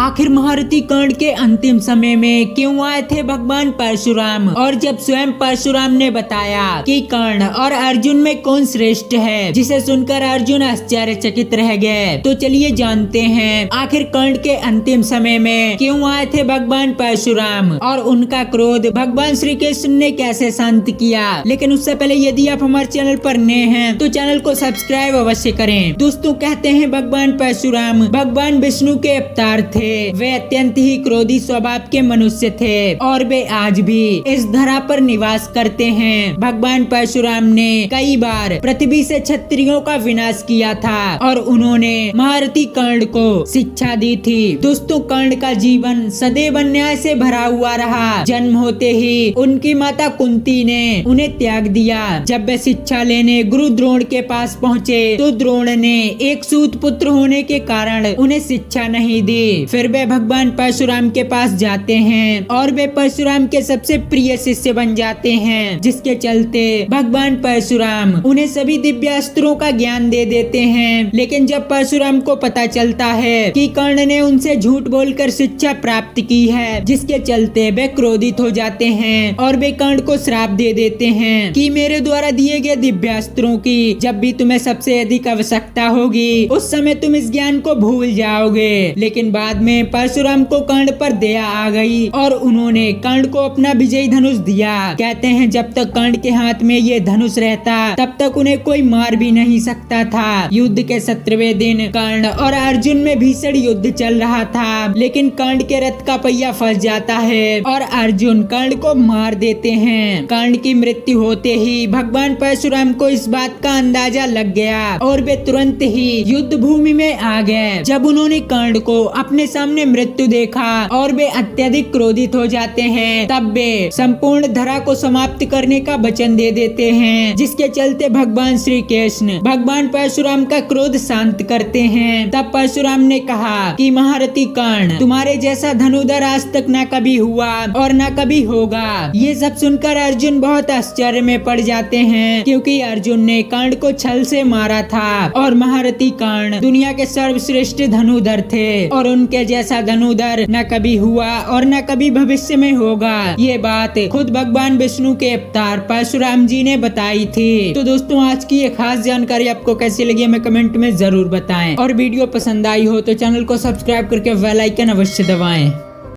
आखिर महारथी कर्ण के अंतिम समय में क्यों आए थे भगवान परशुराम, और जब स्वयं परशुराम ने बताया कि कर्ण और अर्जुन में कौन श्रेष्ठ है, जिसे सुनकर अर्जुन आश्चर्यचकित रह गए। तो चलिए जानते हैं आखिर कर्ण के अंतिम समय में क्यों आए थे भगवान परशुराम और उनका क्रोध भगवान श्री कृष्ण ने कैसे शांत किया। लेकिन उससे पहले यदि आप हमारे चैनल पर नए हैं तो चैनल को सब्सक्राइब अवश्य करें। दोस्तों, कहते हैं भगवान परशुराम भगवान विष्णु के अवतार थे। वे अत्यंत ही क्रोधी स्वभाव के मनुष्य थे और वे आज भी इस धरा पर निवास करते हैं। भगवान परशुराम ने कई बार पृथ्वी से क्षत्रियों का विनाश किया था और उन्होंने महारथी कर्ण को शिक्षा दी थी। दोस्तों, कर्ण का जीवन सदैव अन्याय से भरा हुआ रहा। जन्म होते ही उनकी माता कुंती ने उन्हें त्याग दिया। जब वे शिक्षा लेने गुरु द्रोण के पास पहुँचे तो द्रोण ने एक सूत पुत्र होने के कारण उन्हें शिक्षा नहीं दी। फिर वे भगवान परशुराम के पास जाते हैं और वे परशुराम के सबसे प्रिय शिष्य बन जाते हैं, जिसके चलते भगवान परशुराम उन्हें सभी दिव्यास्त्रों का ज्ञान दे देते हैं। लेकिन जब परशुराम को पता चलता है कि कर्ण ने उनसे झूठ बोलकर शिक्षा प्राप्त की है, जिसके चलते वे क्रोधित हो जाते हैं और वे कर्ण को श्राप दे देते हैं कि मेरे द्वारा दिए गए दिव्यास्त्रों की जब भी तुम्हें सबसे अधिक आवश्यकता होगी उस समय तुम इस ज्ञान को भूल जाओगे। लेकिन बाद में परशुराम को कर्ण पर दया आ गई और उन्होंने कर्ण को अपना विजयी धनुष दिया। कहते हैं जब तक कर्ण के हाथ में ये धनुष रहता तब तक उन्हें कोई मार भी नहीं सकता था। युद्ध के 17वें दिन कर्ण और अर्जुन में भीषण युद्ध चल रहा था, लेकिन कर्ण के रथ का पहिया फंस जाता है और अर्जुन कर्ण को मार देते हैं। कर्ण की मृत्यु होते ही भगवान परशुराम को इस बात का अंदाजा लग गया और वे तुरंत ही युद्ध भूमि में आ गए। जब उन्होंने कर्ण को अपने सामने मृत्यु देखा और वे अत्यधिक क्रोधित हो जाते हैं, तब वे संपूर्ण धरा को समाप्त करने का वचन दे देते हैं, जिसके चलते भगवान श्री कृष्ण भगवान परशुराम का क्रोध शांत करते हैं। तब परशुराम ने कहा कि महारथी कर्ण, तुम्हारे जैसा धनुधर आज तक न कभी हुआ और न कभी होगा। ये सब सुनकर अर्जुन बहुत आश्चर्य में पड़ जाते हैं, क्योंकि अर्जुन ने कर्ण को छल से मारा था और महारथी कर्ण दुनिया के सर्वश्रेष्ठ धनुधर थे और उनके जैसा धनुधर न कभी हुआ और न कभी भविष्य में होगा। ये बात खुद भगवान विष्णु के अवतार परशुराम जी ने बताई थी। तो दोस्तों, आज की ये खास जानकारी आपको कैसी लगी हमें कमेंट में जरूर बताएं और वीडियो पसंद आई हो तो चैनल को सब्सक्राइब करके बेल आइकन अवश्य दबाएं।